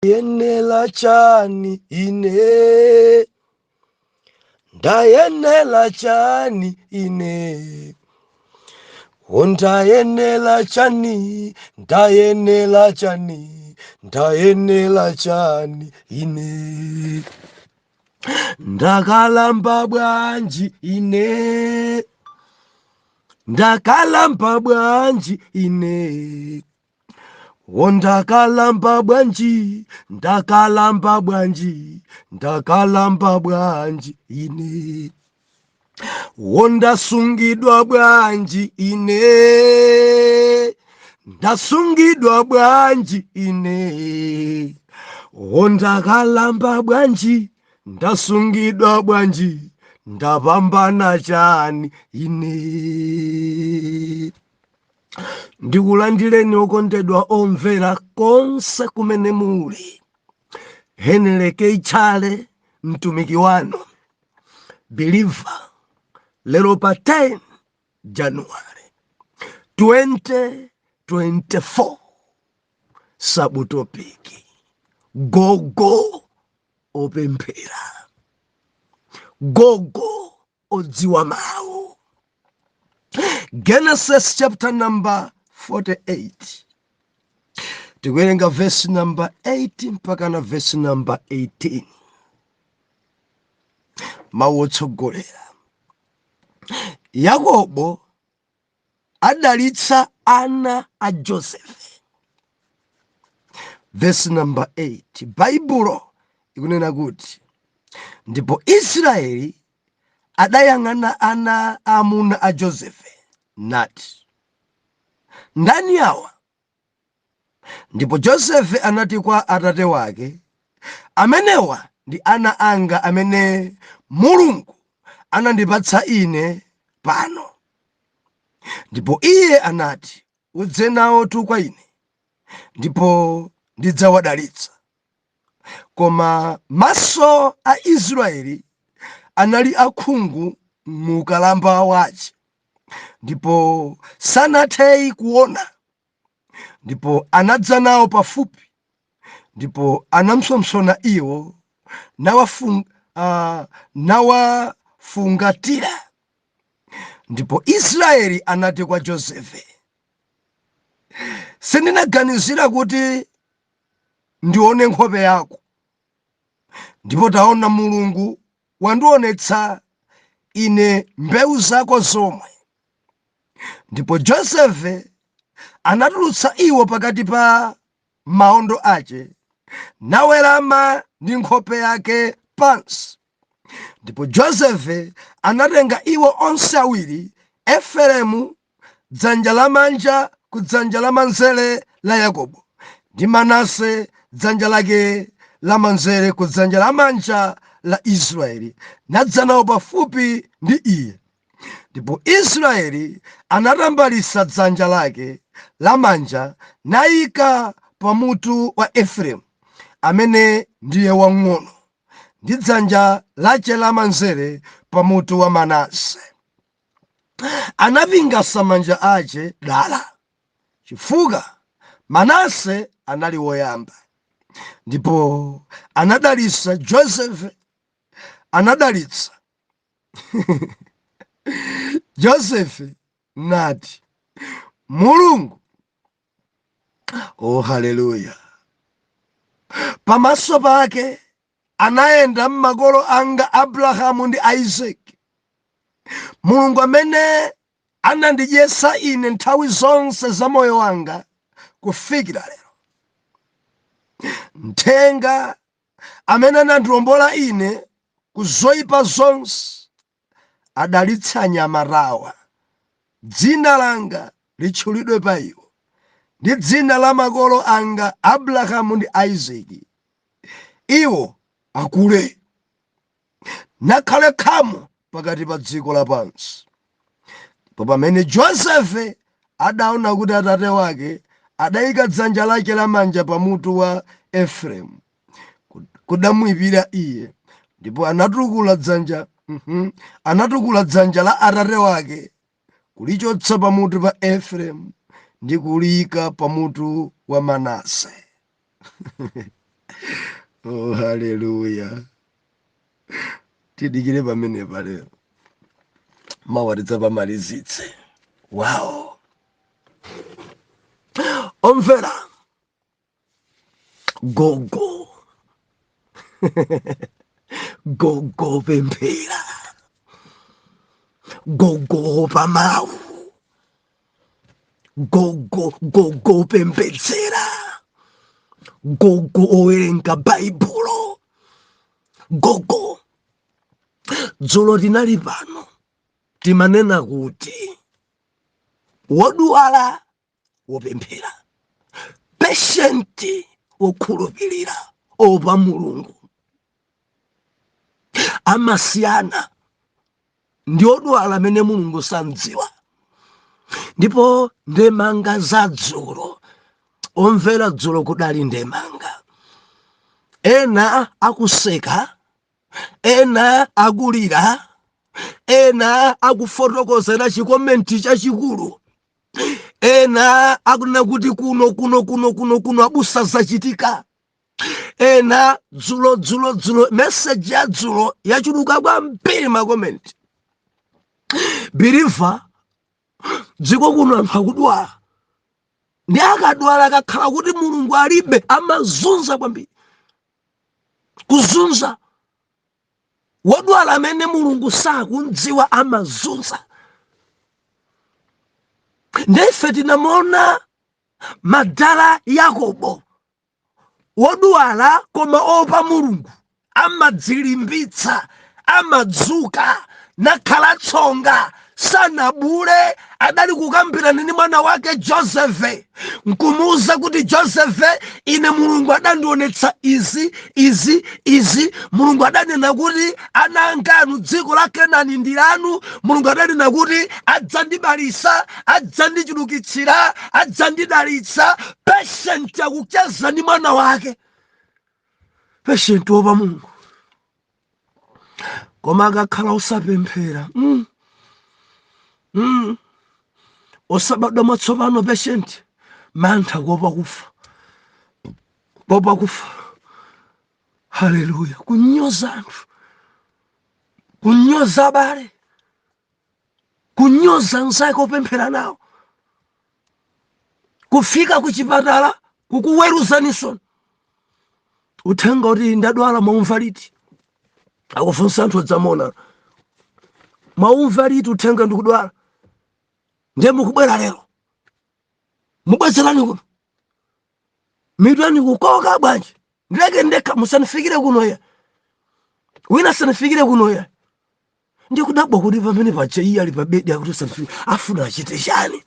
Yenela chani ine, ndayenela chani ine, ndayenela chani, ndayenela chani, ndayenela chani ine, ndakalamba bwanji ine, ndakalamba bwanji ine. Ndakalamba bwanji, ndakalamba bwanji, ndakalamba bwanji ine. Ndasungidwa bwanji ine, ndasungidwa bwanji ine. Ndakalamba bwanji, ndasungidwa bwanji, ndapambana chani ine. Ndikulandireni okondedwa omvera konse kumene muli. Heneleke ichale mtumiki wanu believer lero pa 10 January 2024 sabutopiki gogo opemphera, gogo odziwa mawu. Genesis chapter number 48. Tikuwerenga verse number 18 mpaka na verse number 18. Mawu otsogolera. Yakobo adalitsa ana a Joseph. Verse number 8. Baibulo ikunena kuti ndipo Israeli adayang'ana ana amuna a Joseph nati, ndani awa? Ndipo Joseph anati kwa atate wake, amenewa ndi ana anga amene Mulungu anandipatsa ine pano. Ndipo iye anati, udze nawo tu kwa ine, ndipo ndidzawadalitsa. Koma maso a Israeli anali akhungu mu kalamba wace, ndipo sanathei kuona. Ndipo anadza nawo pafupi, ndipo anamsomsona iwo nawafungatira. Ndipo Israeli anati kwa Josefe, sindinaganizira kuti ndione nkhope yako, ndipo taona Mulungu wandionetsa ine mbewu zako zomwe. Ndipo Josefe anatulutsa iwo pakati pa maondo ace, nawerama ndi nkhope yake pansi. Ndipo Josefe anatenga iwo onse awiri, Efereimu dzanja lamanja ku dzanja lamanzere la Yakobo, ndi Manase dzanja lake lamanzere ku dzanja lamanja la Israeli, nadza nawo pafupi ndi iye. Ndipo Israeli anatambalisa dzanja lake lamanja nayika pamutu wa Efereimu, amene ndiye wang'ono, ndi dzanja lace lamanzere pamutu wa Manase. Anapingasa manja ace dala, chifukwa Manase anali woyamba. Ndipo anadalitsa Josefe, anadalitsa Josefe nati, Mulungu, oh haleluya, pamaso pake anayenda m'makolo anga Abrahamu ndi Isaki, Mulungu amene anandidyetsa ine nthawi zonse za moyo wanga kufikira lero, mthenga amene anandiwombola ine ku zoyipa zonse, adalitsa anyamatawa. Dzina langa litchulidwe pa iwo, ndi dzina la makolo anga Abrahamu ndi Isaki. Iwo akule nakhale khamu pakati pa dziko lapansi. Ndipo pamene Josefe adaona kuti atate wake adayika dzanja lake lamanja pamutu wa Efereimu, kudamuyipira iye, ndipo anatukula dzanja la atate wake kulichotsa pamutu pa Efereimu ndi kuliyika pamutu wa Manase. Oh, haleluya. Tidikire pamene pale. Mawatidza pamalizitse. Wow. Omvera. Gogo. Gogo pemphera. Gogo pa Mawu. Gogo pembedzera. Gogo owerenga Baibulo. Gogo. Dzulo linali pano. Timanena kuti wodwala wopemphera. Patient wokhulupirira opa Mulungu. Amasiyana ndi odwala amene Mulungu samdziwa. Ndipo ndemanga za dzulo. Omvera dzulo kudali ndemanga. Ena akuseka. Ena akulira. Ena akufotokozera chikomenti chachikulu. Ena akunena kuti kuno abusa zachitika. Ena dzulo message ya dzulo yachuluka kwambiri makomenti. Believer dziko kuno anthu akudwala. Ndi akadwala akakhala kuti Mulungu alibe amazunza kwambiri. Kuzunza. Wodwala amene Mulungu sakundziwa amazunza. Ndife tinamona madala Yakobo. Wodwala koma opa Mulungu. Amadzilimbitsa. Amadzuka. Nakhala tsonga. Sanabule. Adali kukambirana ndi mwana wake Josefe. Nkumuuza kuti Josefe, ine Mulungu adandionetsa izi. Mulungu adanena kuti ana anu dziko la Kenani ndi lanu. Mulungu adanena kuti adzandibalisa, adzandichulukitsira, adzandidalitsa. Patient akucheza ndi mwana wake. Patient opa Mulungu. Koma akakhala usapemphera. Osabadwa matsopano patient. Mantha kuopa kufa. Kuopa kufa. Haleluya. Kunyoza anthu. Kunyoza abale. Kunyoza nzake opemphera nawo. Kufika kuchipatala kukuweruzaniso. Uthenga kuti ndadwala mwaumva liti. Akufunsa anthu adzamona. Mwaumva liti uthenga ndikudwala. Ndiye mukubwera lero. Mubwezerani kuno. Midwani kukoka bwanji. Ndileke ndekha musanifikire kuno ya. Wina sanifikire kuno ya. Ndiye kudabwa kuti pamene pache iye ali pa bedi akuti sanifikire. Afuna achite chani.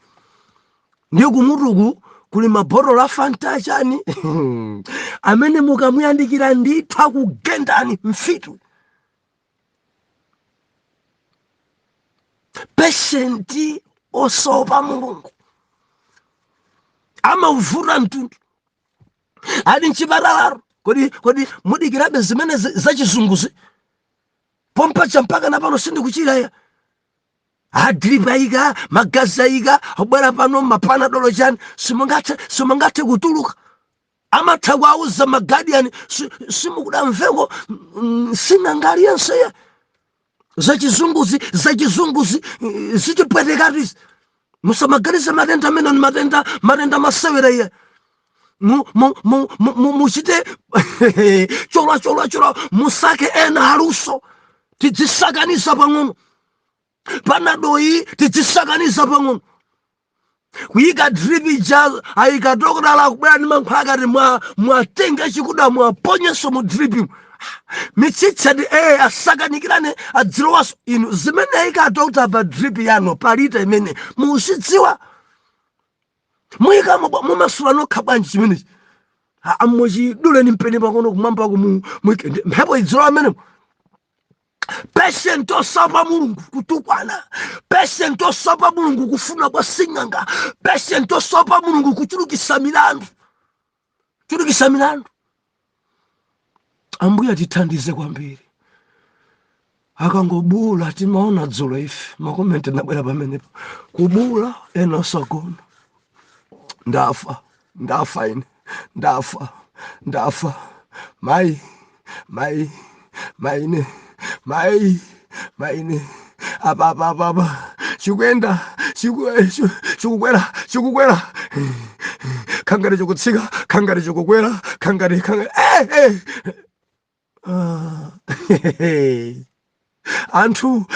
Ndiye kumutuku kuli mabotolo a Fanta chani. Amene mukamuyandikira ndithu akugendani mfitu. Patient osopa Mulungu. Amavuta mtundu. Ali nchiparalaro. Kodi mudikirabe zimene zachizunguzi. Pompa champaka napano sindi kuchira ya. Adripa ayika, magazi ayika, obwera pano mapana dolo chani. Simangate kutuluka. Amatha kuauza magadiani. Simukuda mveko. Sinangali yense ya. Zachizunguzi. Zichipwetekatisi. Musamaganize matenda amene ni matenda masewera ya. Muchite chola musake ena haluso. Tidzisakanisa pang'ono. Panadoi tidzisakanisa pang'ono. Kuyika dripi jazo ayika dokotala kubwera ndi mankhwala akati mwatenga chikuda mwaponyeso mu dripi. Michitsa di asakanikirane adzilowaso inu zimene ayika dokota pa dripi yano palita imene musidziwa. Muyika mumasula nokha bwanji chimenechi. Amuchidule ni mpeni pang'ono kumwamba kumuyike mphepo idzilowa amene. Patient osopa Mulungu kutukwana. Patient osopa Mulungu kufuna kwa sing'anga. Patient osopa Mulungu kuchulukisa milandu. Chulukisa milandu. Ambuye atithandize kwambiri. Akangobula timaona dzulo ife. Makomenti nabwera pamenepo. Kubula ena osagona. Ndafa ine. Ndafa. Mayi. maine apa chikuenda chikukwera khangari chikutsika khangari chikukwera khangari anthu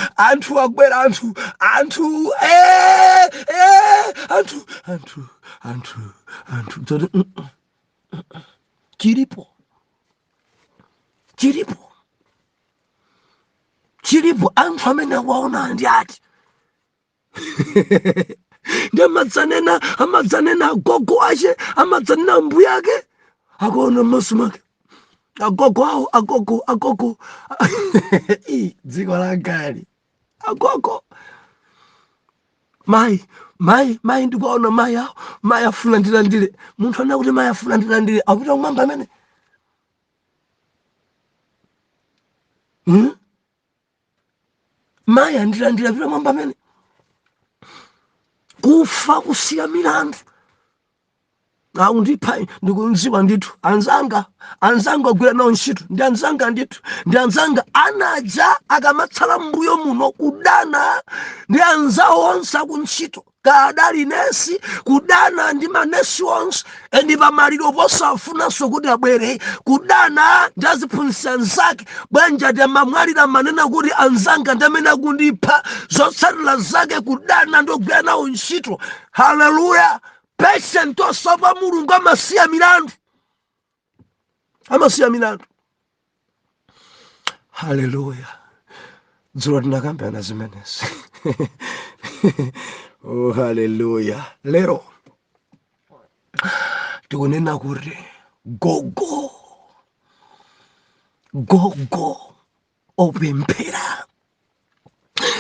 akwera anthu chiripo anthu amene akuwaona ndi ati ndi amadzanena agogo ache amadzanena mbuya ake akuona m'maso mwake agogo dziko la gali agogo mayi ndikuona mayi afuna ndilandire munthu ana kuti mayi afuna ndilandire apita kumwamba amene mayi andilandire apita kumwamba amene kufa kusiya milandu ndipha ndikunziwa ndithu anzanga agwira nawo ntchito ndi anzanga ndithu ndi anzanga anaja akamatsala mbuyo muno kudana ndi anzawo onse akuntchito kadali nesi kudana ndi manesi onse ndi pamaliro posafunanso kuti abwere kudana ndi aziphunzitsi anzake bwanja ndi amamwalira manena kuti anzanga ndi amene akundipha zotsatira zake kudana ndogwira nawo ntchito. Haleluya. Patient osava mulungu amasiya milandu. Haleluya. Dzulo tinakambirana zimenezi. Oh, haleluya. Lero tikunena kuti gogo opemphera.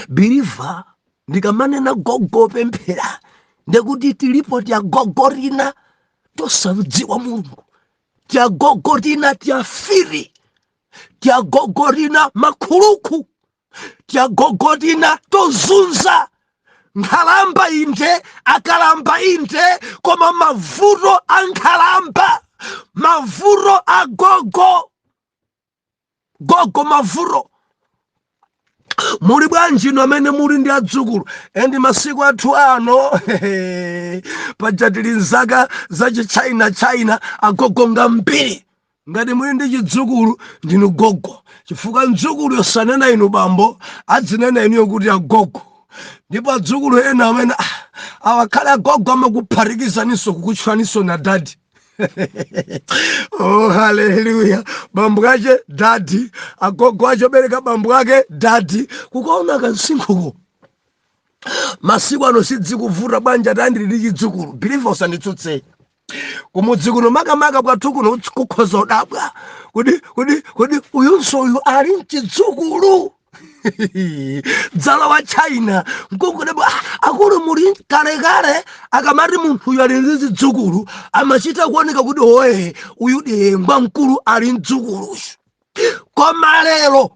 Believer ndikamanena gogo opemphera ndekuti tilipo tia gogo lina tosadziwa mulungu, tia gogo lina tia firi, tia gogo lina makhuluku, tia gogo lina tozunza. Nkhalamba inde akalamba inde koma mavuto ankhalamba, mavuto a gogo mavuto. Muri bwanji no amene muri ndi adzukulu endi masiku athu ano pajatili nzaka zachi China agogo ngambiri ngati muri ndi chidzukulu ndinu gogo chifukwa mdzukulu yosanena inu bambo adzinena inu yokuti agogo ndipo adzukulu ena amene awakhala agogo amakuphatikizaninso kukutchwaniso na dadi. Oh, haleluya. Bambo ake dadi, agogo acho bereka bambo ake dadi. Kukaona kansinkuko masiku ano sidzikuvuta bwanja tandi ndi chidzukulu. Believe usanditsutse kumudzikuno makamaka kwathu kuno kukhoza udabwa kuti uyunso uyu ali mchidzukulu. Dzala wa China nkukudabwa akulu muri kale akamati munthu uyu ali ndi zidzukulu amachita kuoneka kuti oye uyu dengwa mkulu ali mdzukulu. Koma lero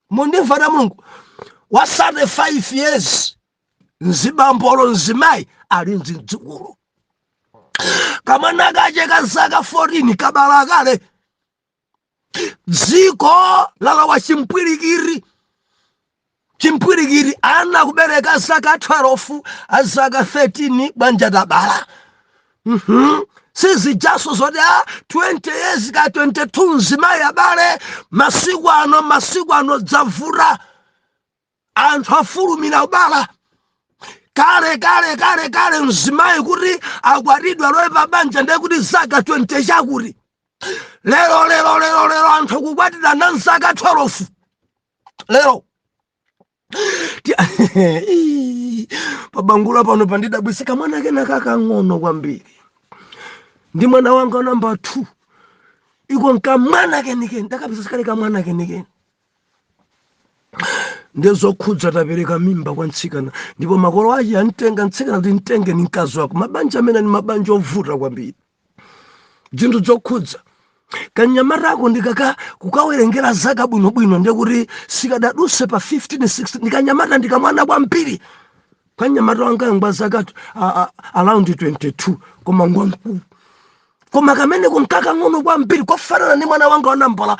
mundimvana mulungu wa 35 years nzibambolo nzimayi ali mzidzukulu. Kamwana kache kazaka 14 kabala kale dziko lalawa chimpwirikiri ana kubereka zaka 12 azaka 13 banja tabala. Sizijaso zoti 20 years ka 22 nzimayi abale masiku ano dzavura anthu afulumira ubala. Kale mzimayi kuti akwatidwa loye pabanja ndiye kuti zaka 20 chakuti. Lero anthu kukwatira na zaka 12 lero. Pabangula pano pandidabwisika mwana kena kakang'ono kwambiri ndi mwana wanga namba 2 iko nkamwana kenikeni ndakapisa sikali kamwana kenikeni ndezokhudza tapereka mimba kwa ntsikana ndipo makolo ache antenga ntsikana kuti ntenge ni mkazi wako. Mabanja amene ni mabanja ovuta kwambiri zinthu zokhudza kanyamata ako ndikaka kukawerengera zaka bwinobwino ndekuti sikadaduse pa 15 16 ndikanyamata ndikamwana kwambiri. Kanyamata wanga ngwa zaka around 22 koma ngwa mkulu koma kamene kunkaka ng'ono kwambiri kofanana ndi mwana wanga wanambala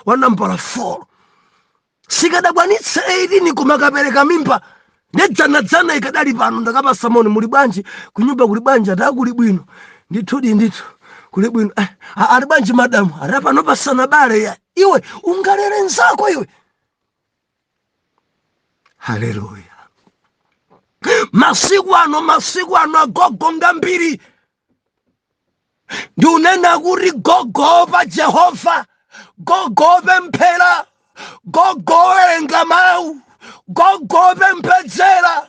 4 sikadakwanitsa 18 koma kapereka mimba nedzanadzana ikadali pano ndakapasa moni muli bwanji kunyumba kuli bwanji atakuli bwino ndithu kuli bwino ali bwanji madamu ali pano pasana bale ya iwe ungalere nzako iwe. Haleluya. Masiku ano agogo ngambiri ndiunena kuti gogo pa Jehova, gogo pemphera, gogo werenga mawu, gogo pemphedzera,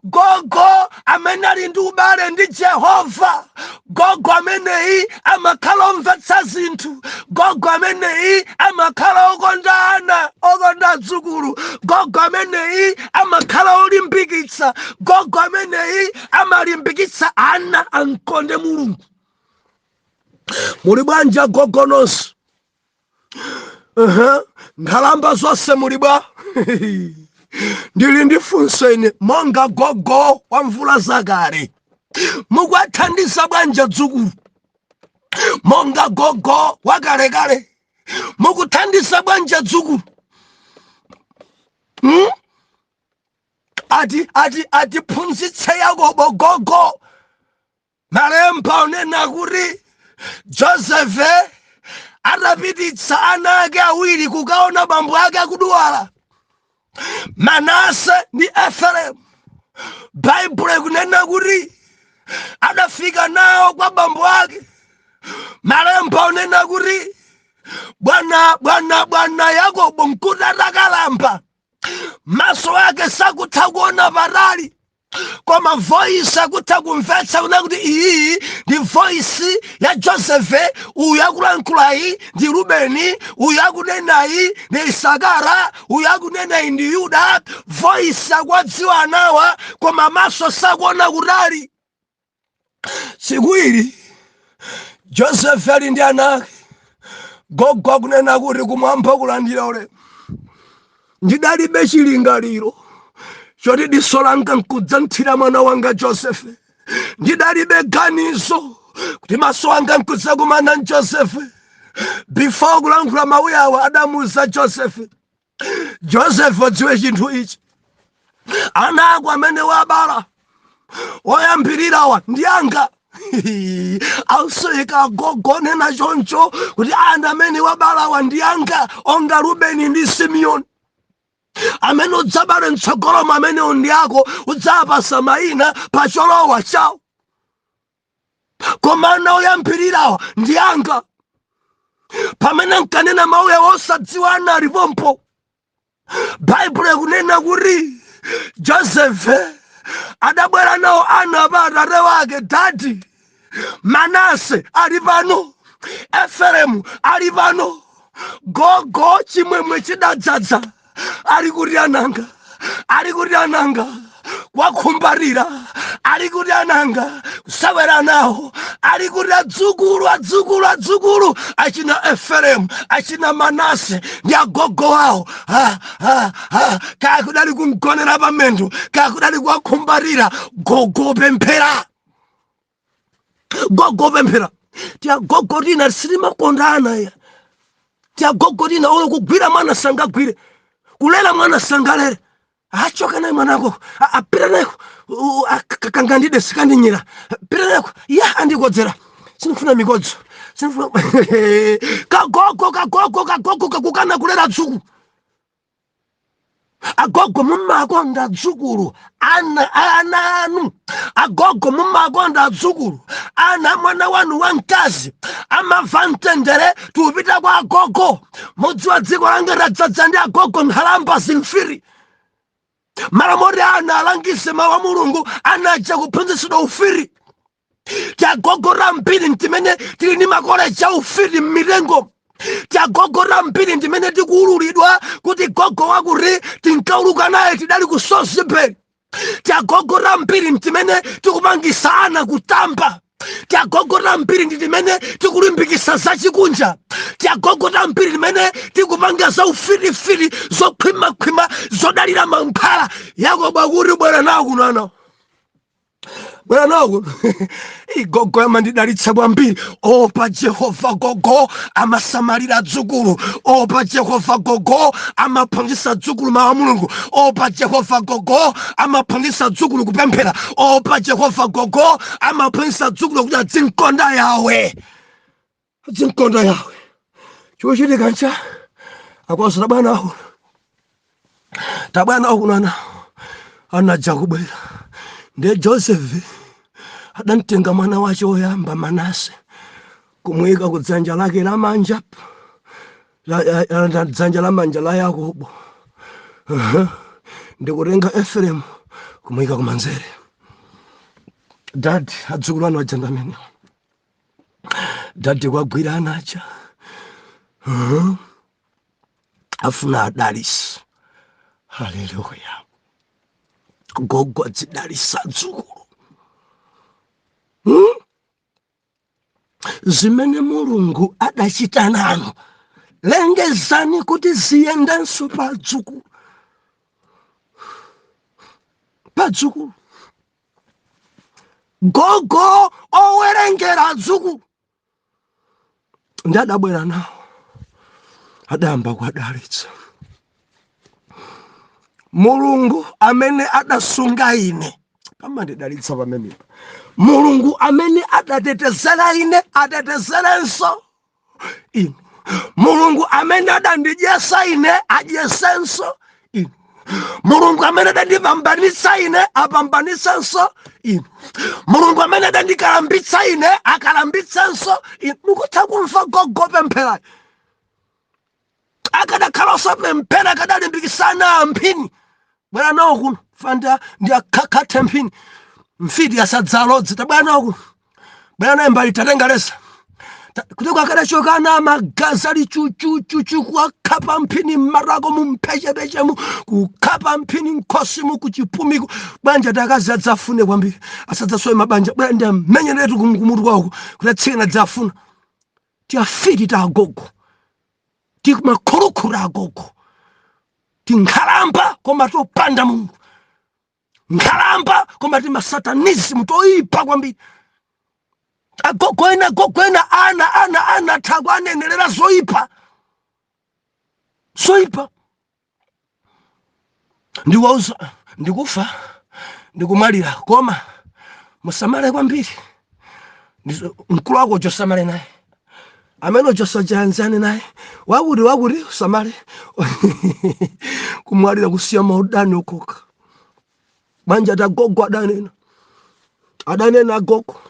gogo amene ali ndi ubale ndi Jehova, gogo ameneyi amakhala omvetsa zinthu, gogo ameneyi amakhala okondana okonda adzukulu, gogo ameneyi amakhala olimbikitsa, gogo ameneyi amalimbikitsa ana ankonde Mulungu. Muli bwanji gogo nonse? Nkhalamba zonse muli bwa? Ndili ndifunso ine monga gogo wa mvula zakale mukwathandiza bwanji adzukulu? Monga gogo wakalekale mukuthandiza bwanji adzukulu? Ati phunzitse Yakobo gogo. Malemba unena kuti Josefe atapititsa ana ake awiri kukaona bambo ake akudwala, Manase ndi Efereimu. Baibulo kunena kuti adafika nawo kwa bambo ake. Malemba unena kuti bwana Yakobo nkuti atakalamba maso ake sakutha kuona patali, koma voice akutha kumvetsa kuna kuti iyi ndi voice ya Josefe, uyu akulankhulayi ndi Rubeni, uyu akunenayi ndi Isakara, uyu akunenayi ndi Yuda. Voice akwadziwa anawa koma maso sakuona kutali. Tsiku ili Josefe ali ndi anake, gogo akunena kuti kumwamba kulandira ulemu. Ndidalibe chilingaliro choti diso langa nkudza mwana wanga Josefe. Ndidalibe ganizo kuti maso anga nkudza kumana ndi Josefe. Before kulankhula mawu awa adamuza Josefe, Josefe dziwe chinthu ichi, ana ako amene wabala oyambirirawa ndi anga. Auseka gogo nena choncho kuti ana amene wabalawa ndi anga, onga Rubeni ndi Simeoni. Amene udzabale mtsogolo amene ndi ako udzapasa mayina pa cholowa chawo, koma ana oyambirirawa ndi anga. Pamene nkanena mawu osadziwa ana alipompo, Baibulo kunena kuti Josefe adabwera nawo ana pa atate wake. Dadi, Manase ali pano, Efereimu ali pano, gogo chimwemwe chidadzadza. Ali kuti ananga kwakhumbarira, ali kuti ananga kusawera nawo, ali kuti adzukulu achina Efereimu, achina Manase ndi agogo wawo. Kaya kudali kumgonera pamendo, kaya kudali kwakhumbarira. Gogo pemphera, gogo pemphera. Tia gogo lina silimakondana ya, tia gogo lina oyo kugwira mwana sangagwire, kulela mwana sangalere. Achoka naye mwanako, apita naye kakangandide sikandinyira, pita naye ya andikodzera, sinifuna mikodzo, sinifuna kagogo kakukana kulera dzukulu. Agogo mumakonda dzukulu, ana anu. Agogo mumakonda dzukulu, ana mwana wanu wamkazi amamva mtendere tupita kwa agogo. Mudziwa dziko langa ladzadza ndi agogo nkhalamba zimfiri. Malamoti ana alangise mawu a Mulungu anaja kuphunzitsidwa ufiri. Tiagogora mbiri ntimene tili ndi makoleji a ufiri m'mitengo. Tiagogora mbiri ntimene tikuululidwa kuti gogo wakuti tinkauluka naye tidali ku Sosiperi. Tiagogora mbiri ntimene tikumangisa ana kutamba. Tiagogora mbiri ntimene tikulimbikisa zachikunja. Tiagogora mbiri ntimene tikupanga za ufirifiri zokhwima zodalira mankhwala. Yakobo akuti bwera nawo kunana. Bwana nogu igogo yamandidalitsa kwambiri. Opa Jehova gogo amasamalira dzukulu. Opa Jehova gogo amaphunzitsa dzukulu mawu a Mulungu. Opa Jehova gogo amaphunzitsa dzukulu kupemphera. Opa Jehova gogo amaphunzitsa dzukulu kuti azinkonda yawe. Azinkonda yawe. Chochitika ncha akwasira bwana uno. Tabwana uno anaja kubwera. Ndiye Joseph adantenga mwana wace woyamba Manase kumwika kudzanja lake lamanja dzanja lamanja la Yakobo. Ndikutenga Efereimu kumwika kumanzere. Dadi adzukulu anu aja ndamene. Dadi kwagwira anaja. Afuna adalisa. Haleluya. Gogo adzidalisa dzukulu. Zimene Mulungu adachita nanu lengezani kuti ziyendenso pa dzukulu. Pa dzukulu. Gogo owerengera dzukulu. Ndi adabwera nawo. Adayamba kwadalitsa. Mulungu amene adasunga ine pamandidalitsa pamene. Mulungu amene adatetezera ine atetezerenso ine. Mulungu amene adandidyesa ine adyesenso ine. Mulungu amene adandipambanitsa ine apambanisenso ine. Mulungu amene adandikalambitsa ine akalambitsenso ine. Mukutha kumva gogo pemphera. Akadakhalanso pemphera kadalimbikisana amphini. Bwana noku fanda ndi akakhatha mphini. Mfidi asadzalodzi tabwana noku. Bwana mbali tatenga lesa. Kuti kwakadachoka na magazi ali chuchu kukhapa mphini marako mumpechepeche mu kukhapa mphini nkhosi mu kuchipumiku. Banja takazi adzafune kwambiri. Asadzasowe mabanja. Bwana ndi amenyeretu kumutu kwako kutatsikana dzafuna. Tiafidi ta Gogo. Ti makhulukhulu a Gogo. Ti nkhalamba koma topanda Mulungu. Nkhalamba koma ti masatanism toipa kwambiri. Gogo ena ana thagwa anenelera zoipa. Zoipa. Ndiwauza ndikufa ndikumalira koma musamale kwambiri. Mkulu wako josamale naye. Ameno josajanzane naye. Waburi samale. Kumwalira kusiya maudani okoka. Banja ta Gogo adanena. Adanena Gogo.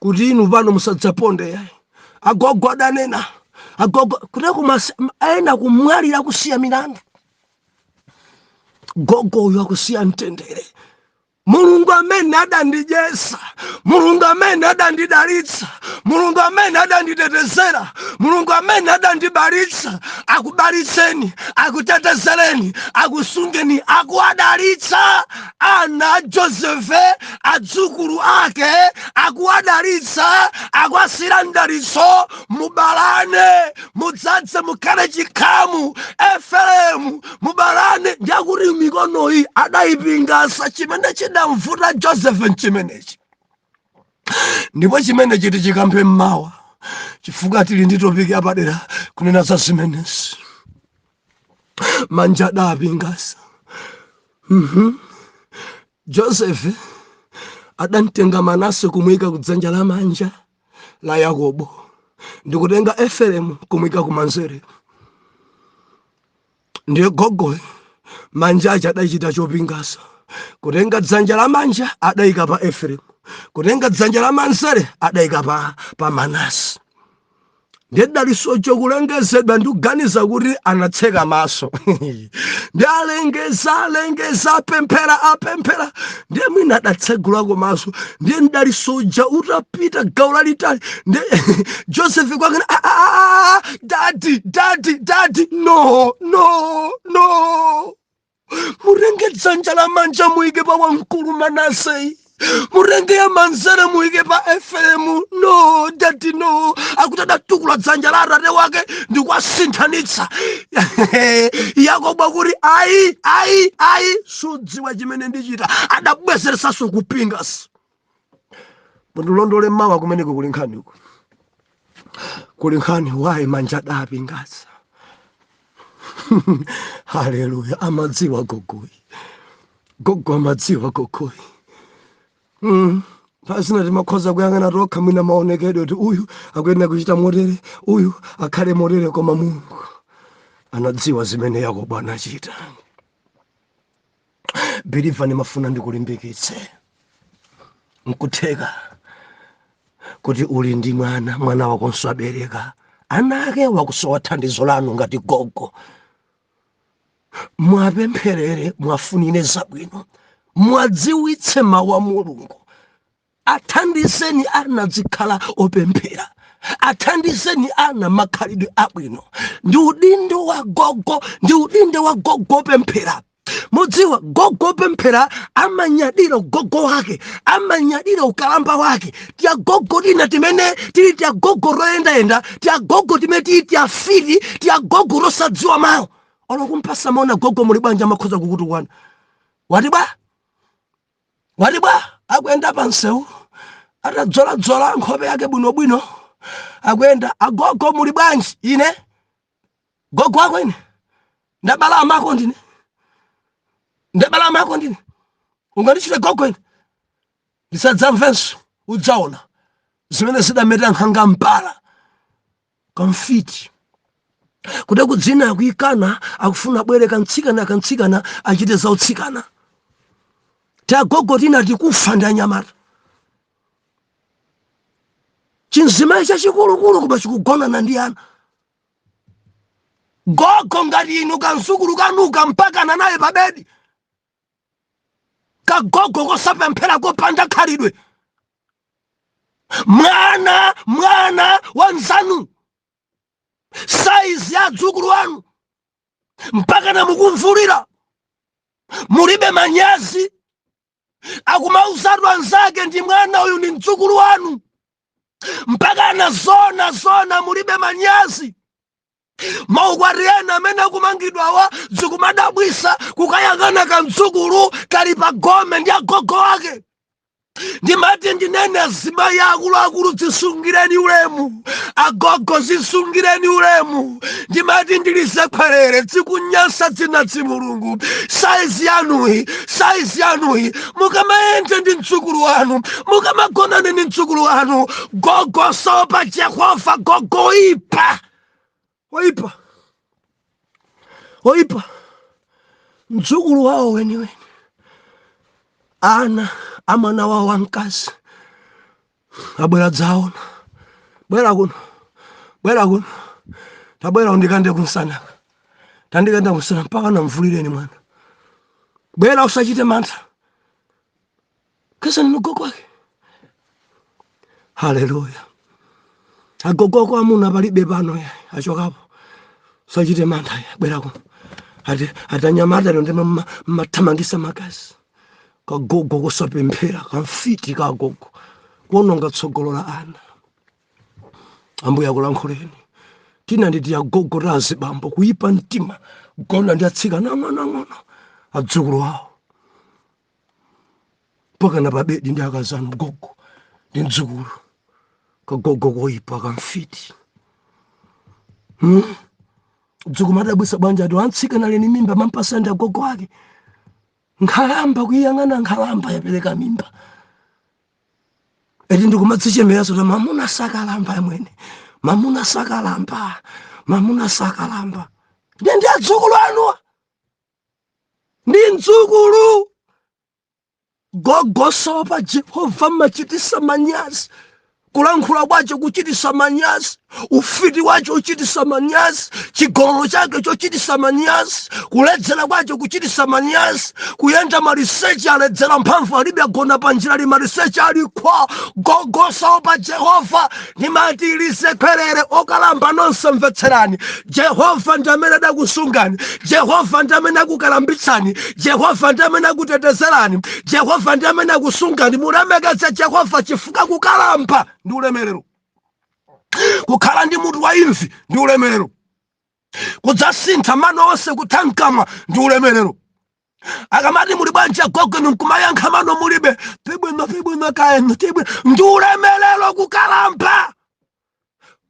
Kuti inu vano musadzaponde yayi. Agogo adanena. Agogo kuti aenda kumwalira kusiya milandu. Gogo uyo akusiya mtendere. Mulungu amene adandidyesa. Mulungu amene adandidalitsa. Mulungu amene adanditetezera. Mulungu amene adandibalitsa. Akubalitseni, akutetezereni, akusungeni, akuadalitsa. Ana Josefe adzukulu ake akuadalitsa, akwasira ndalitso. Mubalane, mudzadze mukhale chikhamu. Efereimu mubalane. Ndiyakuti mikono iyi adayipingasa chimene chidamvuta Josefe chimenechi. Ndipo chimene chiti chikampe mmawa. Chifukwa tili ndi topiki apadera kunena za zimenezi. Manja adapingasa. Josefe adantenga Manase kumwika kudzanja lamanja la Yakobo. Ndikutenga Efereimu kumwika kumanzere. Ndiye Gogo manja aja adachita chopingasa. Kutenga dzanja lamanja adayika pa Efereimu. Kutenga dzanja lamanzere adayika pa Manase. Ndiye daliso chokulengezedwa ndikuganiza kuti anatseka maso. Ndiye alengeza apemphera. Ndiye mwina adatsegulako maso. Ndiye ndaliso ja utapita gawo lalitali. Ndiye Joseph kwake daddy no. Murenge dzanja lamanja muike pa wamkulu Manase. murenge ya manzere muike pa FM. No daddy no, akutada tukula dzanja la atate wake ndikwasinthanitsa Yakobo kuti ayi sudziwa chimene ndichita, adabwezeresanso kupingaso. Mundilondole mawa kumeneko kuli nkhani uko, kuli nkhani wayi manja adapingasa. Haleluya, amadziwa gogoyi, gogo amadziwa gogoyi. Pasina timakhoza kuyang'ana tokha mwina maonekedwe kuti uyu akuyenera kuchita motere, uyu akhale motere, koma Mulungu anadziwa zimene Yakobo anachita. Biliva ndimafuna ndikulimbikitse, nkutheka kuti uli ndi mwana wakonso abereka ana ake wakusowa thandizo lanu ngati gogo. Mwapempherere, mwafunire zabwino, mwadziwitse mawu a Mulungu. Athandizeni ana zikhala opemphera, athandizeni ana makhalidwe abwino. Ndi udindo wa gogo, ndi udindo wa gogo opemphera. Mudziwa gogo opemphera amanyadira gogo wake, amanyadira ukalamba wake. Tia gogo lina timene tili tia gogo royendayenda, tia gogo timene tili tia fiti, tia gogo rosadziwa mawu. Olokumpasa maona gogo muli banja makhoza kukutukwana. Watibwa akuyenda pansewu, atadzoladzola nkhope yake bwinobwino, akuyenda. Agogo muli bwanji? Ine gogo wako ine ndabala amako ndine, ndabala amako ndine, ungandichite gogo ine ndisadzamvenso. Udzaona zimene zidameta nkhanga mpala kamfiti kuti kudzina akuyikana, akufuna bwere kantsikana achite zautsikana. Gogo tina tikufa ndi anyamata. Chinzimayi chachikulu kuba chikugonana ndi ana. Gogo ngati inu kansukulu kanuka mpakana naye pa bedi, kagogo kosapemphera kopanda khalidwe. Mwana wanzanu saizi ya dzukulu wanu mpakana mukumvulira, mulibe manyazi, akumauzatu anzake ndi mwana uyu ndi mdzukulu wanu, mpakana zona mulibe manyazi. Maukwati ena amene akumangidwawa zikumadabwisa, kukayang'ana kamdzukulu kali pa gome ndi agogo wake. Ndimati ndinene azimayi akuluakulu zisungireni ulemu, agogo zisungireni ulemu. Ndimati ndilisekwerere zikunyasa dzina la Mulungu. Saizi yanuyi mukamayenze ndi mdzukulu wanu, mukamagonane ndi mdzukulu wanu, gogo sopa Jehova, gogo oipa mdzukulu wawo weniweni. Ana amwana wawo wamkazi abwera dzaona, bwera kuno tabwera undikande kunsana, tandikanda kunsana mpaka namvulireni mwana. Bwera usachite mantha, kesa ni gogo wake. Haleluya. Agogo kwa amuna palibe pano ya achokapo, usachite mantha ya bwera kuno. Atanyamata ndi mathamangisa makazi. Kagogo kosapemphera kamfiti kagogo kuononga tsogolola ana. Ambuya kulankhuleni tina nditi agogo razi bambo kuipa mtima gona ndi atsikana ang'ono adzukulu wawo pakana pa bedi ndi akazanu gogo ndi mdzukulu. Kagogo koipa kamfiti. Mdzukulu madabwisa banja ati antsikana leni mimba mampasa ndi agogo wake. Nkhalamba kuyang'ana, nkhalamba yapereka mimba. Eti ndikumadzichemera sota mamuna sakalamba yamwene, mamuna sakalamba. Ndi adzukulu anuwa, ndi mdzukulu. Gogo sopa Jehova machitisa manyazi, kulankhula kwace kuchitisa manyazi, ufiti wace uchitisa manyazi, chigololo chake chochitisa manyazi, kuledzera kwace kuchitisa manyazi, kuyenda marisechi aledzera mphamvu alibe agona panjira li marisechi alikwa gogosawo pa Jehova. Ndimati lisekwerere okalamba nonse mvetserani. Jehova ndi amene adakusungani, Jehova ndi amene akukalambitsani, Jehova ndi amene akutetezerani, Jehova ndi amene akusungani. Mulemekeze Jehova chifukwa kukalamba ndi ulemerero, kukhala ndi mutu wa imvi ndi ulemerero, kudzasintha mano onse kuthankamwa ndi ulemerero. Akamati muli bwanji Gogo nkumayankha mano mulibe, tibwino kaeno tibwino, ndi ulemerero kukalamba.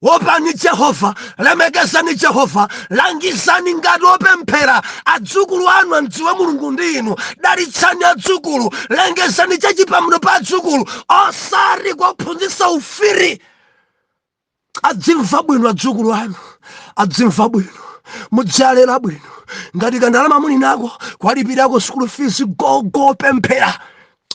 Wopani Jehova, lemekezani Jehova, langizani ngati opemphera. Adzukulu anu adziwe Mulungu ndi inu. Dalitsani adzukulu, lengezani chachipamiro pa adzukulu, osati kuphunzitsa ufiri. Adzimva bwino adzukulu anu, adzimva bwino, mudzalera bwino. Ngati kandalama muli nako kwalipirako school fees, Gogo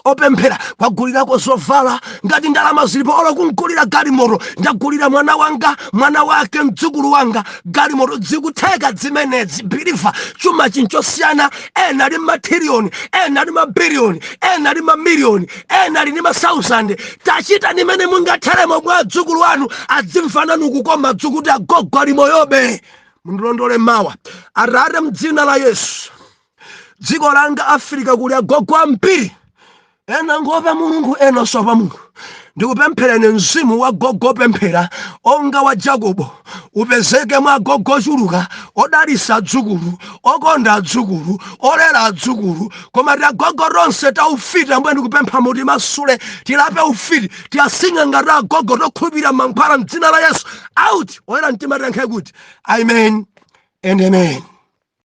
opemphera kwagulirako zovala. Ngati ndalama zilipo olo kungulira galimoto, ndagulira mwana wanga, mwana wake, mdzukulu wanga galimoto. Zikutheka zimenezi, biliva chuma chinchosiyana. Ena ali matiriyoni, ena ali mabiliyoni, ena ali mamiliyoni, ena ali ndi masausande. Tachita nimene mungatheremo mwa adzukulu wanu adzimfananu kukoma adzukulu kuti Gogo ali moyobe. Mundilondole mawa. Atate mdzina la Yesu, dziko langa Afrika kuli agogo ambiri, ena ngopa Mulungu, ena sopa Mulungu. Ndikupemphereni mzimu wa Gogo opemphera onga wa Jakobo upezeke mwa Gogo ochuluka, odalisa adzukulu, okonda adzukulu, olera adzukulu. Koma ti agogo tonse taufiti ambuye ndikupempha muti masule tilape ufiti, tiyasinga ngati agogo tokhulupirira mankhwala mdzina la Yesu. Out oyera mtima tiyankhe kuti amen and amen.